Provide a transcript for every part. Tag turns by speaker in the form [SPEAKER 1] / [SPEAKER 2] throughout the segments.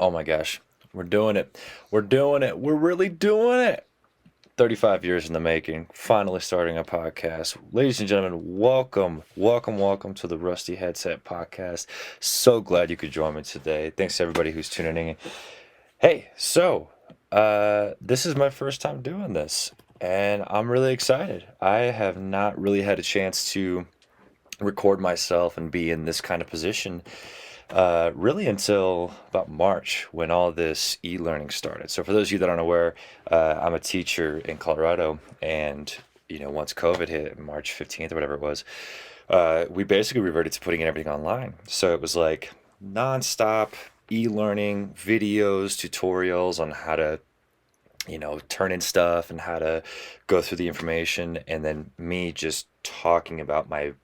[SPEAKER 1] Oh my gosh, we're doing it. We're doing it. We're really doing it. 35 years in the making, finally starting a podcast. Ladies and gentlemen, welcome to the Rusty Headset Podcast. So glad you could join me today. Thanks to everybody who's tuning in. Hey, this is my first time doing this, and I'm really excited. I have not really had a chance to record myself and be in this kind of position really until about March when all this e-learning started. So for those of you that aren't aware, I'm a teacher in Colorado, and once COVID hit, March 15th or whatever it was, we basically reverted to putting everything online. So it was like nonstop e-learning videos, tutorials on how to turn in stuff and how to go through the information, and then me just talking about my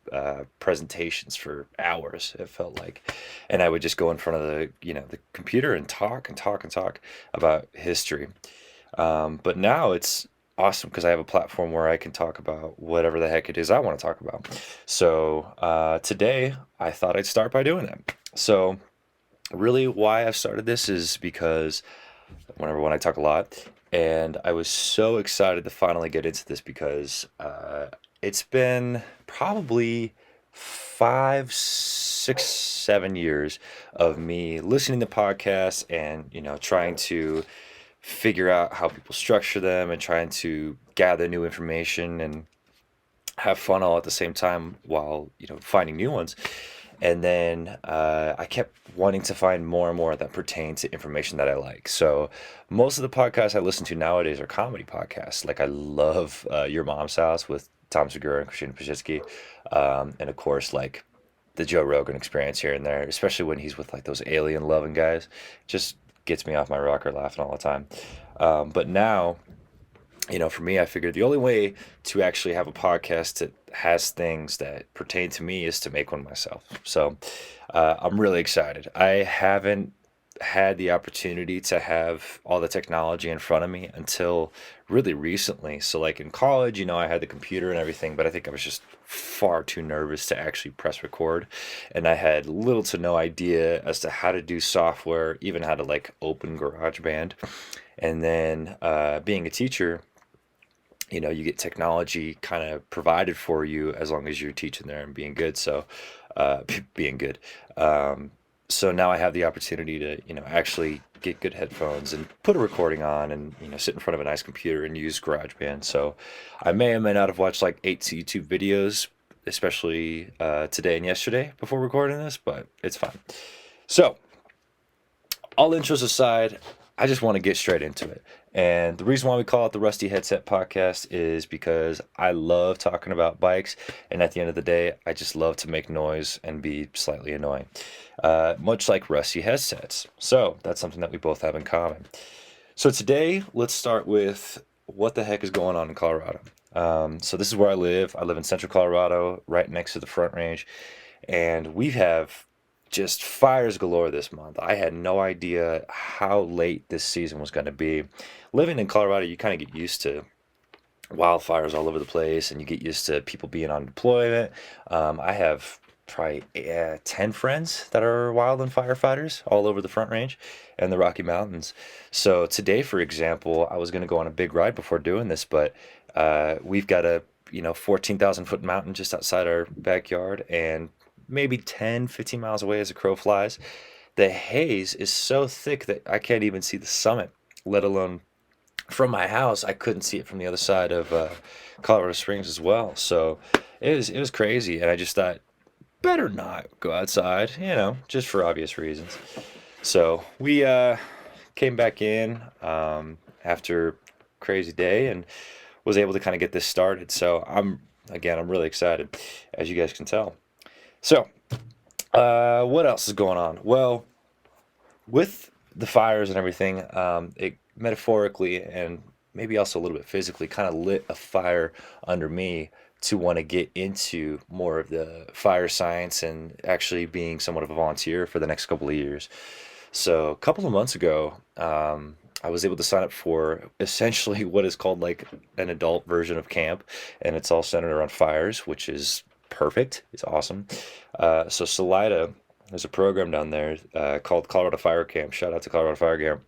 [SPEAKER 1] presentations for hours, it felt like. And I would just go in front of the computer and talk about history. But now it's awesome because I have a platform where I can talk about whatever the heck it is I want to talk about. So today I thought I'd start by doing that. So really why I've started this is because when I talk a lot, and I was so excited to finally get into this because it's been probably 5, 6, 7 years of me listening to podcasts and trying to figure out how people structure them and trying to gather new information and have fun all at the same time while finding new ones. And then I kept wanting to find more and more that pertain to information that I like. So most of the podcasts I listen to nowadays are comedy podcasts. Like I love Your Mom's House with Tom Segura and Christina Pajitsky, and of course like the Joe Rogan Experience here and there, especially when he's with like those alien loving guys. Just gets me off my rocker laughing all the time. But now for me, I figured the only way to actually have a podcast that has things that pertain to me is to make one myself. So I'm really excited. I haven't had the opportunity to have all the technology in front of me until really recently. So, like in college, I had the computer and everything, but I think I was just far too nervous to actually press record. And I had little to no idea as to how to do software, even how to like open GarageBand. And then being a teacher, you get technology kind of provided for you as long as you're teaching there and being good. So, being good. So now I have the opportunity to, actually get good headphones and put a recording on and, sit in front of a nice computer and use GarageBand. So I may or may not have watched like 8 YouTube videos, especially today and yesterday before recording this, but it's fine. So all intros aside, I just want to get straight into it. And the reason why we call it the Rusty Headset Podcast is because I love talking about bikes. And at the end of the day, I just love to make noise and be slightly annoying, much like Rusty headsets. So that's something that we both have in common. So today, let's start with what the heck is going on in Colorado. So this is where I live. I live in central Colorado, right next to the Front Range. And we have just fires galore this month. I had no idea how late this season was going to be. Living in Colorado, you kind of get used to wildfires all over the place, and you get used to people being on deployment. I have probably 10 friends that are wildland firefighters all over the Front Range and the Rocky Mountains. So today, for example, I was going to go on a big ride before doing this, but we've got a 14,000 foot mountain just outside our backyard, and maybe 10, 15 miles away as a crow flies. The haze is so thick that I can't even see the summit, let alone from my house. I couldn't see it from the other side of Colorado Springs as well. So it was crazy, and I just thought, better not go outside, just for obvious reasons. So we came back in after crazy day and was able to kind of get this started. So I'm really excited, as you guys can tell. So, what else is going on? Well, with the fires and everything, it metaphorically and maybe also a little bit physically kind of lit a fire under me to want to get into more of the fire science and actually being somewhat of a volunteer for the next couple of years. So, a couple of months ago, I was able to sign up for essentially what is called like an adult version of camp, and it's all centered around fires, which is perfect. It's awesome. So Salida There's a program down there called Colorado Fire Camp. Shout out to Colorado Fire Camp,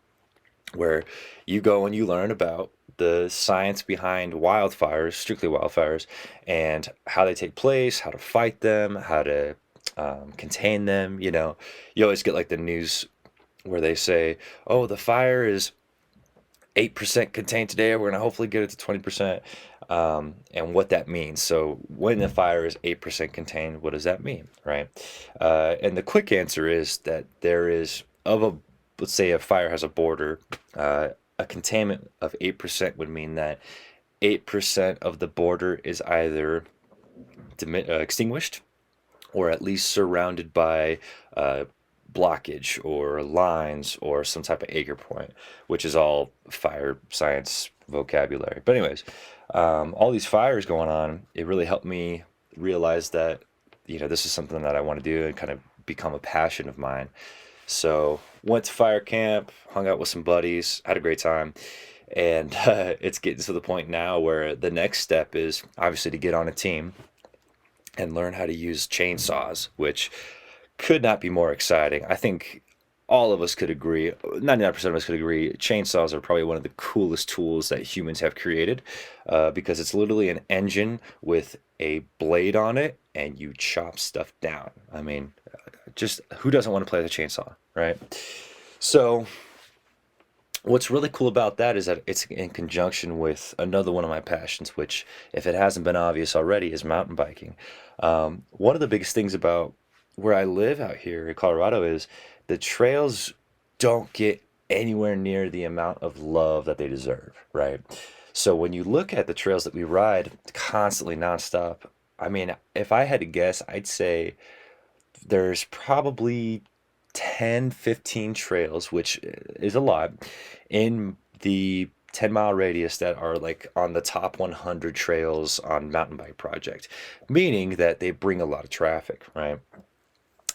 [SPEAKER 1] where you go and you learn about the science behind wildfires, strictly wildfires, and how they take place, how to fight them, how to contain them. You always get like the news where they say, "Oh, the fire is 8% contained today. We're going to hopefully get it to 20%." And what that means. So when the fire is 8% contained, what does that mean, right? And the quick answer is that there is, let's say a fire has a border, a containment of 8% would mean that 8% of the border is either extinguished or at least surrounded by blockage or lines or some type of anchor point, which is all fire science vocabulary. But anyways, all these fires going on, it really helped me realize that, this is something that I want to do and kind of become a passion of mine. So went to fire camp, hung out with some buddies, had a great time. And it's getting to the point now where the next step is obviously to get on a team and learn how to use chainsaws, which could not be more exciting. I think all of us could agree, 99% of us could agree, chainsaws are probably one of the coolest tools that humans have created, because it's literally an engine with a blade on it and you chop stuff down. I mean, just who doesn't want to play with a chainsaw, right? So what's really cool about that is that it's in conjunction with another one of my passions, which, if it hasn't been obvious already, is mountain biking. One of the biggest things about where I live out here in Colorado is the trails don't get anywhere near the amount of love that they deserve, right? So when you look at the trails that we ride constantly nonstop, I mean, if I had to guess, I'd say there's probably 10, 15 trails, which is a lot, in the 10-mile radius that are like on the top 100 trails on Mountain Bike Project, meaning that they bring a lot of traffic, right?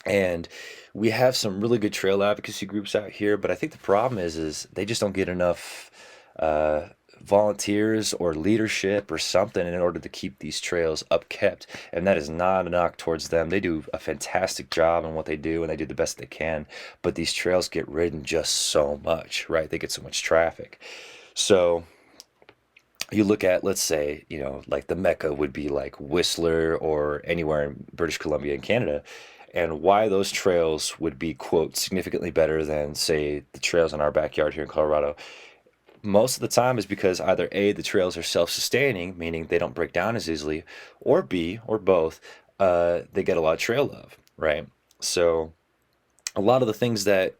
[SPEAKER 1] And we have some really good trail advocacy groups out here, but I think the problem is they just don't get enough uh, volunteers or leadership or something in order to keep these trails upkept. And that is not a knock towards them. They do a fantastic job in what they do, and they do the best they can. But these trails get ridden just so much, right? They get so much traffic. So you look at, let's say, like the Mecca would be like Whistler or anywhere in British Columbia in Canada, and why those trails would be, quote, significantly better than, say, the trails in our backyard here in Colorado. Most of the time is because either A, the trails are self-sustaining, meaning they don't break down as easily, or B, or both, they get a lot of trail love, right? So a lot of the things that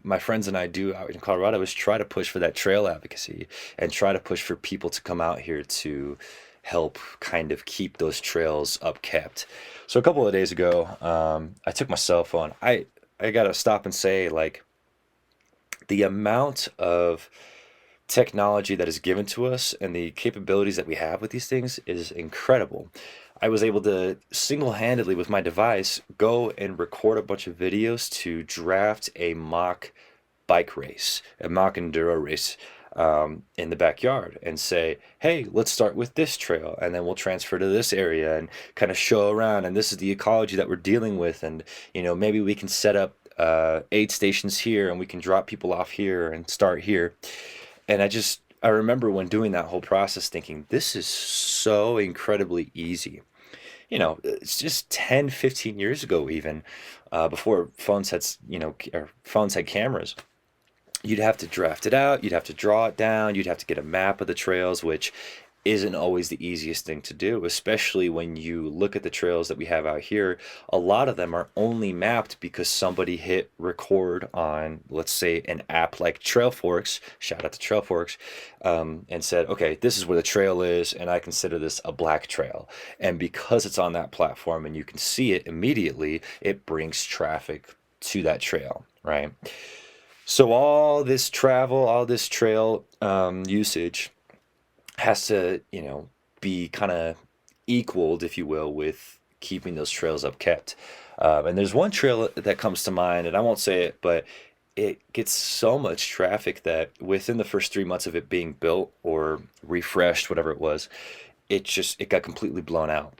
[SPEAKER 1] my friends and I do out in Colorado is try to push for that trail advocacy and try to push for people to come out here to help kind of keep those trails upkept. So a couple of days ago, I took my cell phone. I gotta stop and say, like, the amount of technology that is given to us and the capabilities that we have with these things is incredible. I was able to single-handedly with my device go and record a bunch of videos to draft a mock bike race, a mock enduro race, in the backyard, and say, hey, let's start with this trail and then we'll transfer to this area and kind of show around, and this is the ecology that we're dealing with, and maybe we can set up aid stations here and we can drop people off here and start here. And I remember when doing that whole process thinking, this is so incredibly easy. It's just 10, 15 years ago, even before phones had, or phones had cameras. You'd have to draft it out, you'd have to draw it down, you'd have to get a map of the trails, which isn't always the easiest thing to do, especially when you look at the trails that we have out here. A lot of them are only mapped because somebody hit record on, let's say, an app like Trailforks, shout out to Trailforks, and said, okay, this is where the trail is, and I consider this a black trail. And because it's on that platform and you can see it immediately, it brings traffic to that trail, right? So all this travel, all this trail usage has to, be kind of equaled, if you will, with keeping those trails up kept. And there's one trail that comes to mind, and I won't say it, but it gets so much traffic that within the first 3 months of it being built or refreshed, whatever it was, it got completely blown out.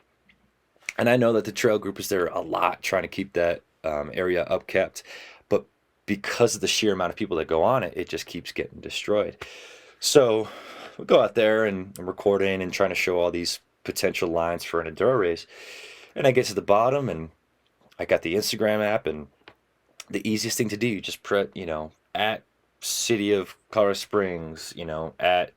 [SPEAKER 1] And I know that the trail group is there a lot trying to keep that area upkept, but because of the sheer amount of people that go on it, it just keeps getting destroyed. So we go out there and I'm recording and trying to show all these potential lines for an enduro race, and I get to the bottom and I got the Instagram app, and the easiest thing to do, you just put, at City of Colorado Springs, at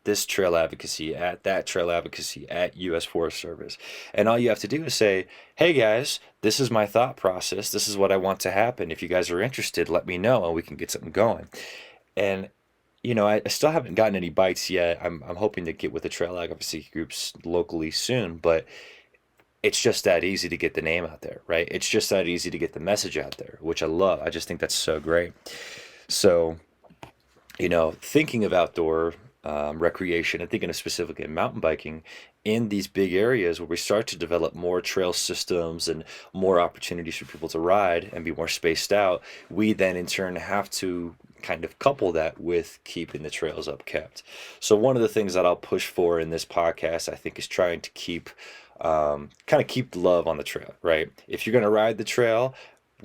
[SPEAKER 1] this trail advocacy, at that trail advocacy, at U.S. Forest Service. And all you have to do is say, hey guys, this is my thought process. This is what I want to happen. If you guys are interested, let me know and we can get something going. And, I still haven't gotten any bites yet. I'm hoping to get with the trail advocacy groups locally soon, but it's just that easy to get the name out there, right? It's just that easy to get the message out there, which I love. I just think that's so great. So, thinking of outdoor recreation and thinking of specifically mountain biking in these big areas where we start to develop more trail systems and more opportunities for people to ride and be more spaced out, we then in turn have to kind of couple that with keeping the trails upkept. So one of the things that I'll push for in this podcast, I think, is trying to keep kind of keep love on the trail, right? If you're going to ride the trail,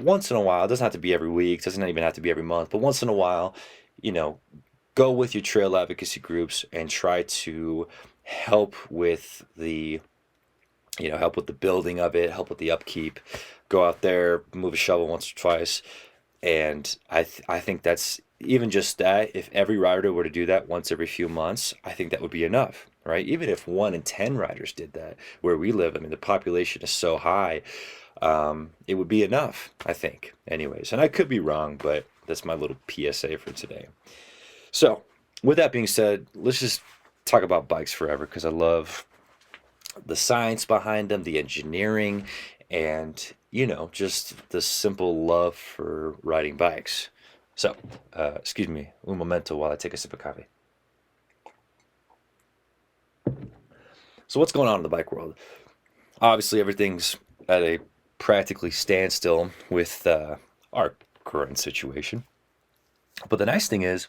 [SPEAKER 1] once in a while, it doesn't have to be every week, doesn't even have to be every month, but once in a while, you know, go with your trail advocacy groups and try to help with the, help with the building of it, help with the upkeep. Go out there, move a shovel once or twice, and I think that's even just that. If every rider were to do that once every few months, I think that would be enough, right? Even if 1 in 10 riders did that, where we live, I mean, the population is so high, it would be enough, I think. Anyways, and I could be wrong, but that's my little PSA for today. So, with that being said, let's just talk about bikes forever because I love the science behind them, the engineering, and just the simple love for riding bikes. So, excuse me, un momento while I take a sip of coffee. So, what's going on in the bike world? Obviously, everything's at a practically standstill with our current situation. But the nice thing is,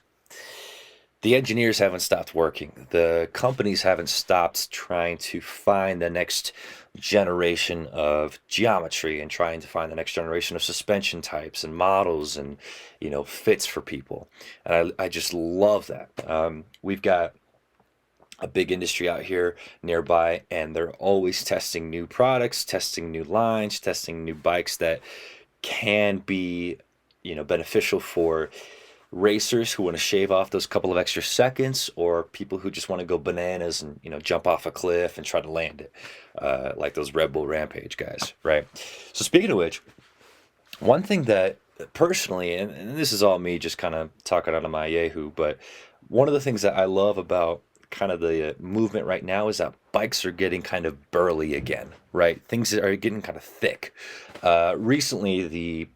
[SPEAKER 1] the engineers haven't stopped working. The companies haven't stopped trying to find the next generation of geometry and trying to find the next generation of suspension types and models and, fits for people. And I just love that. We've got a big industry out here nearby, and they're always testing new products, testing new lines, testing new bikes that can be, beneficial for racers who want to shave off those couple of extra seconds, or people who just want to go bananas and jump off a cliff and try to land it, like those Red Bull Rampage guys, right? So speaking of which, one thing that personally, and this is all me just kind of talking out of my yahoo, but one of the things that I love about kind of the movement right now is that bikes are getting kind of burly again, right? Things are getting kind of thick. Recently, the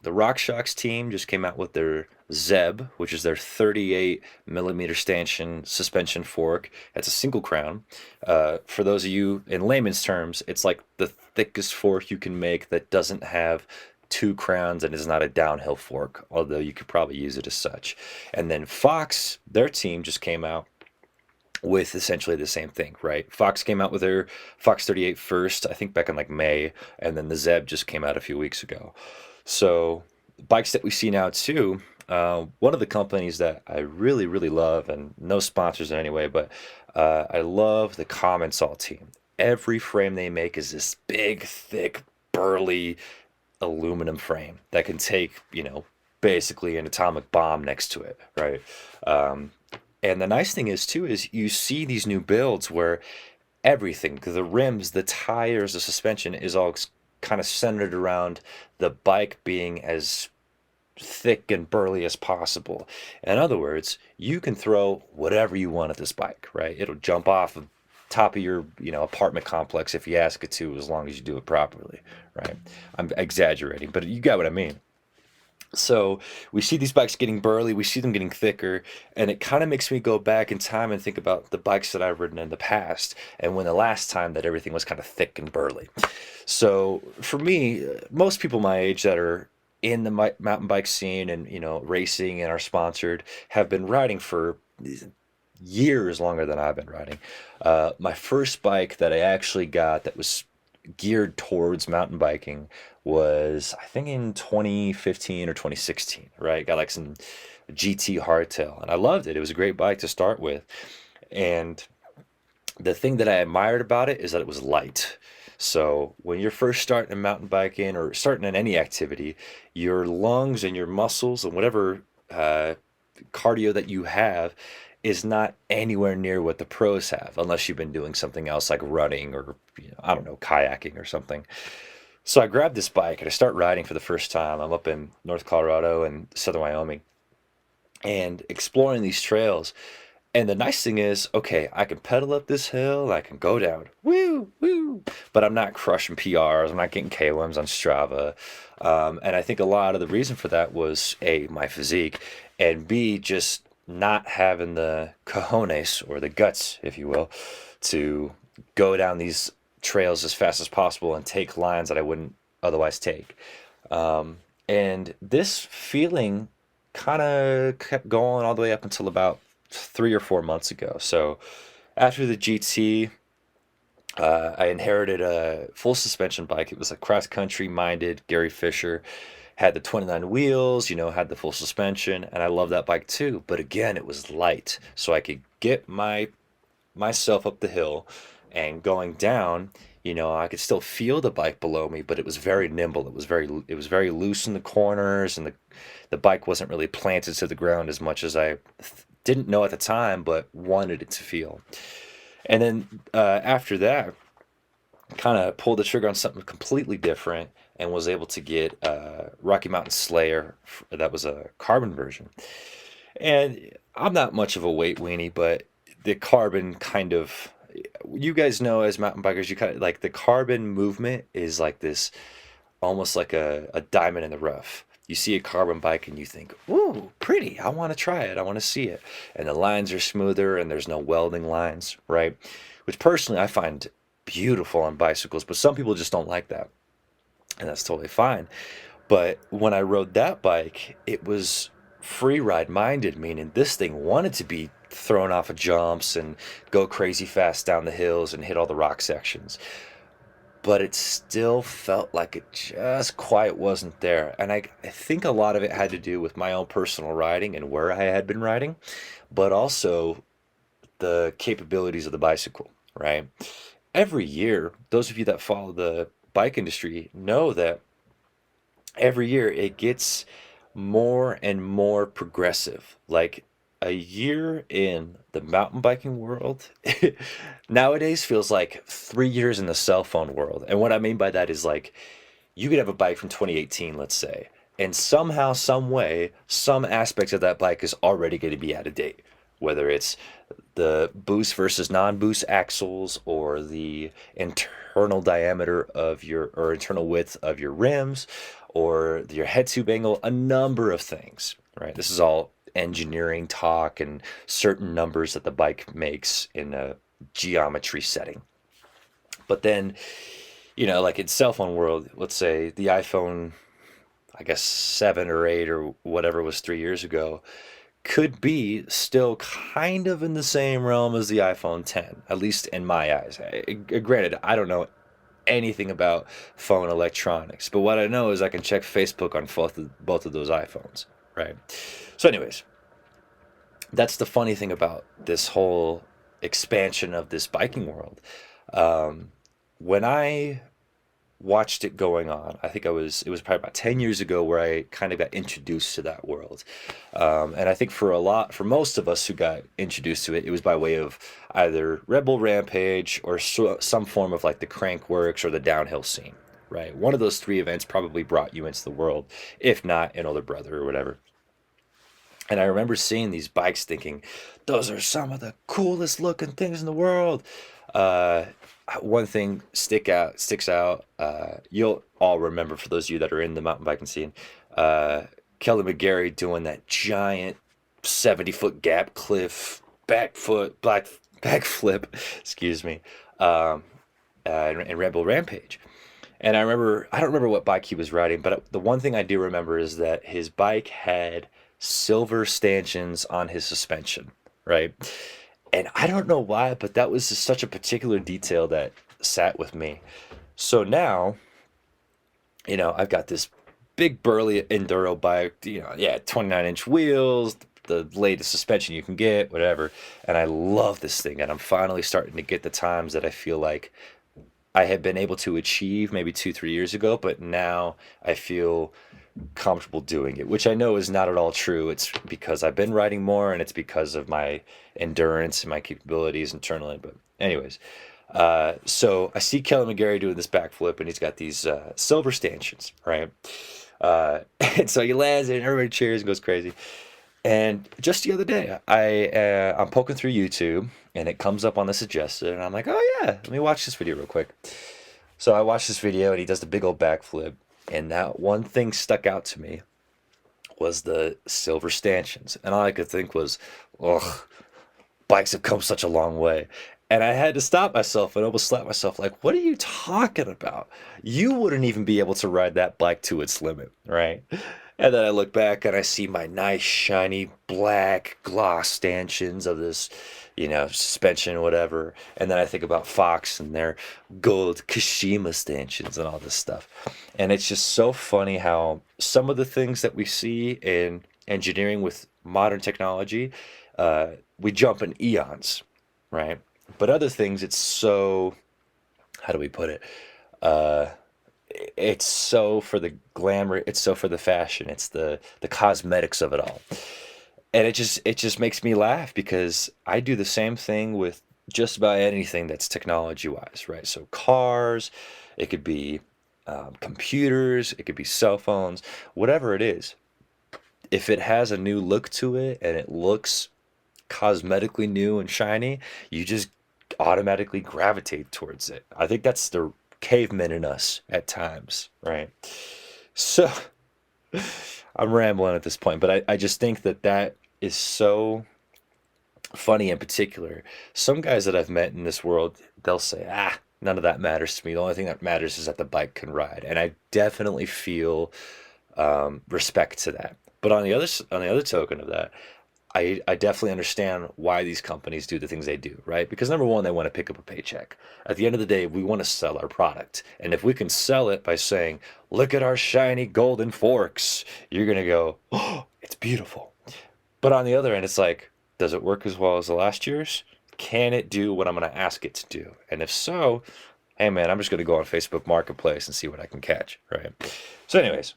[SPEAKER 1] RockShox team just came out with their Zeb, which is their 38 millimeter stanchion suspension fork. It's a single crown. For those of you in layman's terms, it's like the thickest fork you can make that doesn't have two crowns and is not a downhill fork, although you could probably use it as such. And then Fox, their team, just came out with essentially the same thing, right? Fox came out with their Fox 38 first, I think back in like May, and then the Zeb just came out a few weeks ago. So bikes that we see now too, one of the companies that I really, really love, and no sponsors in any way, but I love the Commensal team. Every frame they make is this big, thick, burly aluminum frame that can take, basically an atomic bomb next to it, right? And the nice thing is too, is you see these new builds where everything, the rims, the tires, the suspension is all kind of centered around the bike being as thick and burly as possible. In other words, you can throw whatever you want at this bike, right? It'll jump off the top of your, apartment complex if you ask it to, as long as you do it properly, right? I'm exaggerating, but you got what I mean. So we see these bikes getting burly, we see them getting thicker, and it kind of makes me go back in time and think about the bikes that I've ridden in the past and when the last time that everything was kind of thick and burly. So for me, most people my age that are in the mountain bike scene and, racing and are sponsored have been riding for years longer than I've been riding. My first bike that I actually got that was geared towards mountain biking was, I think, in 2015 or 2016, right? Got like some GT hardtail, and I loved it. It was a great bike to start with. And the thing that I admired about it is that it was light. So when you're first starting in mountain biking or starting in any activity, your lungs and your muscles and whatever cardio that you have is not anywhere near what the pros have, unless you've been doing something else like running or, I don't know, kayaking or something. So I grabbed this bike and I start riding for the first time. I'm up in North Colorado and southern Wyoming and exploring these trails. And the nice thing is, okay, I can pedal up this hill, I can go down, woo, woo, but I'm not crushing PRs, I'm not getting KOMs on Strava. And I think a lot of the reason for that was A, my physique, and B, just not having the cojones, or the guts, if you will, to go down these trails as fast as possible and take lines that I wouldn't otherwise take. And this feeling kind of kept going all the way up until about 3 or 4 months ago. So after the GT, I inherited a full suspension bike. It was a cross country minded Gary Fisher. Had the 29 wheels, had the full suspension, and I love that bike too. But again, it was light, so I could get myself up the hill, and going down, I could still feel the bike below me, but it was very nimble. It was very loose in the corners, and the bike wasn't really planted to the ground as much as I didn't know at the time, but wanted it to feel. And then after that, kind of pulled the trigger on something completely different and was able to get Rocky Mountain Slayer. That was a carbon version. And I'm not much of a weight weenie, but the carbon kind of, you guys know as mountain bikers, you kind of like the carbon movement is like this, almost like a diamond in the rough. You see a carbon bike and you think, ooh, pretty. I want to try it. I want to see it. And the lines are smoother and there's no welding lines, right? Which personally I find beautiful on bicycles, but some people just don't like that. And that's totally fine. But when I rode that bike, it was free ride minded, meaning this thing wanted to be thrown off of jumps and go crazy fast down the hills and hit all the rock sections. But it still felt like it just quite wasn't there. And I think a lot of it had to do with my own personal riding and where I had been riding, but also the capabilities of the bicycle, right? Every year, those of you that follow the bike industry know that every year it gets more and more progressive. Like a year in the mountain biking world nowadays feels like 3 years in the cell phone world. And what I mean by that is like you could have a bike from 2018, let's say, and somehow, some way, some aspects of that bike is already going to be out of date. Whether it's the boost versus non-boost axles, or the internal diameter of your, or internal width of your rims, or your head tube angle, a number of things, right? This is all engineering talk and certain numbers that the bike makes in a geometry setting. But then, like in cell phone world, let's say the iPhone, I guess 7 or 8 or whatever was 3 years ago, could be still kind of in the same realm as the iPhone 10, at least in my eyes. Granted, I don't know anything about phone electronics, but what I know is I can check Facebook on both of those iPhones, right? So, anyways, that's the funny thing about this whole expansion of this biking world. When I watched it going on, I think it was probably about 10 years ago where I kind of got introduced to that world. And I think for most of us who got introduced to it, it was by way of either Red Bull Rampage or some form of like the Crankworks or the downhill scene, right? One of those three events probably brought you into the world, if not an older brother or whatever. And I remember seeing these bikes thinking, those are some of the coolest looking things in the world. Uh, One thing sticks out. You'll all remember, for those of you that are in the mountain biking scene, uh, Kelly McGarry doing that giant 70-foot gap cliff back flip, excuse me, um, in Red Bull Rampage. And I don't remember what bike he was riding, but the one thing I do remember is that his bike had silver stanchions on his suspension, right? And I don't know why, but that was just such a particular detail that sat with me. So now, I've got this big burly enduro bike, 29-inch wheels, the latest suspension you can get, whatever. And I love this thing. And I'm finally starting to get the times that I feel like I had been able to achieve maybe 2, 3 years ago, but now I feel comfortable doing it, which I know is not at all true. It's because I've been riding more and it's because of my endurance and my capabilities internally. But, anyways, so I see Kelly McGarry doing this backflip and he's got these silver stanchions, right? And so he lands it and everybody cheers and goes crazy. And just the other day, I'm poking through YouTube and it comes up on the suggested, and I'm like, oh yeah, let me watch this video real quick. So I watched this video and he does the big old backflip, and that one thing stuck out to me was the silver stanchions, and all I could think was, ugh, bikes have come such a long way. And I had to stop myself and almost slap myself, like, what are you talking about? You wouldn't even be able to ride that bike to its limit, right? And then I look back and I see my nice, shiny, black gloss stanchions of this, suspension, whatever. And then I think about Fox and their gold Kashima stanchions and all this stuff. And it's just so funny how some of the things that we see in engineering with modern technology, we jump in eons, right? But other things, it's so, how do we put it? Uh, it's so for the glamour, it's so for the fashion, it's the cosmetics of it all. And it just makes me laugh because I do the same thing with just about anything that's technology wise, right? So cars, it could be computers, it could be cell phones, whatever it is. If it has a new look to it and it looks cosmetically new and shiny, you just automatically gravitate towards it. I think that's the caveman in us at times, right? So I'm rambling at this point, but I just think that that is so funny in particular. Some guys that I've met in this world, they'll say, none of that matters to me. The only thing that matters is that the bike can ride. And I definitely feel respect to that. But on the other token of that, I definitely understand why these companies do the things they do, right? Because number one, they want to pick up a paycheck. At the end of the day, we want to sell our product. And if we can sell it by saying, look at our shiny golden forks, you're going to go, oh, it's beautiful. But on the other end, it's like, does it work as well as the last year's? Can it do what I'm going to ask it to do? And if so, hey man, I'm just going to go on Facebook Marketplace and see what I can catch, right? So, anyways,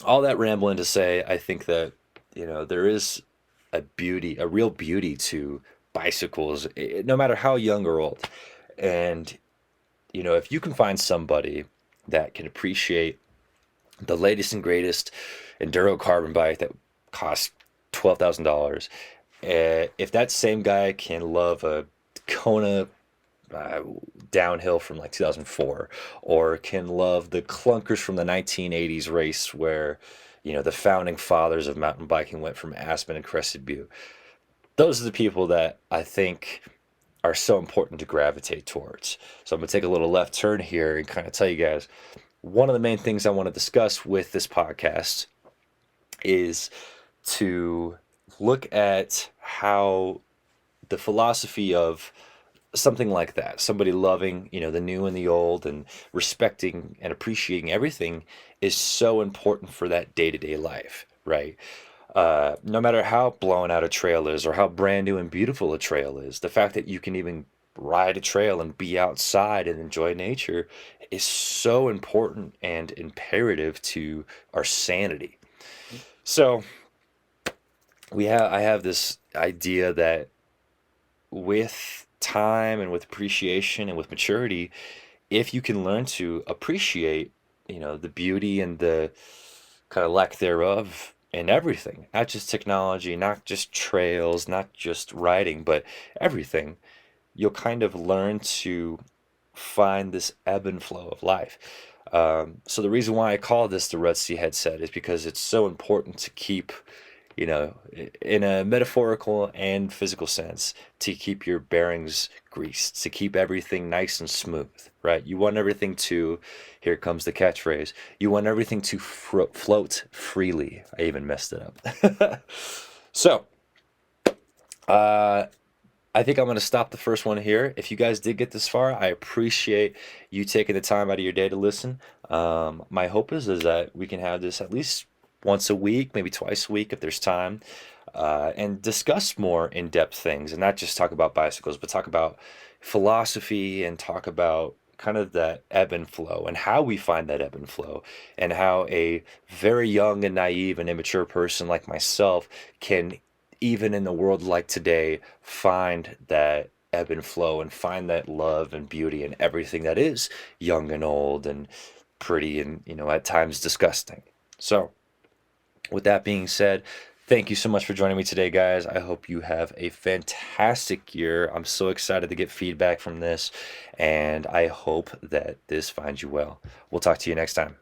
[SPEAKER 1] all that rambling to say, I think that, there is a real beauty to bicycles, no matter how young or old. And, if you can find somebody that can appreciate the latest and greatest enduro carbon bike that costs $12,000, if that same guy can love a Kona uh, downhill from like 2004, or can love the clunkers from the 1980s race where, the founding fathers of mountain biking went from Aspen and Crested Butte. Those are the people that I think are so important to gravitate towards. So I'm going to take a little left turn here and kind of tell you guys one of the main things I want to discuss with this podcast is to look at how the philosophy of something like that, somebody loving, the new and the old and respecting and appreciating everything, is so important for that day-to-day life, right? No matter how blown out a trail is or how brand new and beautiful a trail is, the fact that you can even ride a trail and be outside and enjoy nature is so important and imperative to our sanity. So I have this idea that with time and with appreciation and with maturity, if you can learn to appreciate, the beauty and the kind of lack thereof in everything, not just technology, not just trails, not just riding, but everything, you'll kind of learn to find this ebb and flow of life. So the reason why I call this the Red Sea headset is because it's so important to keep, in a metaphorical and physical sense, to keep your bearings greased, to keep everything nice and smooth, right? You want everything to, here comes the catchphrase, you want everything to float freely. I even messed it up. So, uh, I think I'm going to stop the first one here. If you guys did get this far, I appreciate you taking the time out of your day to listen. My hope is that we can have this at least once a week, maybe twice a week if there's time, and discuss more in-depth things, and not just talk about bicycles, but talk about philosophy and talk about kind of that ebb and flow and how we find that ebb and flow, and how a very young and naive and immature person like myself can, even in the world like today, find that ebb and flow and find that love and beauty in everything that is young and old and pretty and, at times disgusting. So, with that being said, thank you so much for joining me today, guys. I hope you have a fantastic year. I'm so excited to get feedback from this, and I hope that this finds you well. We'll talk to you next time.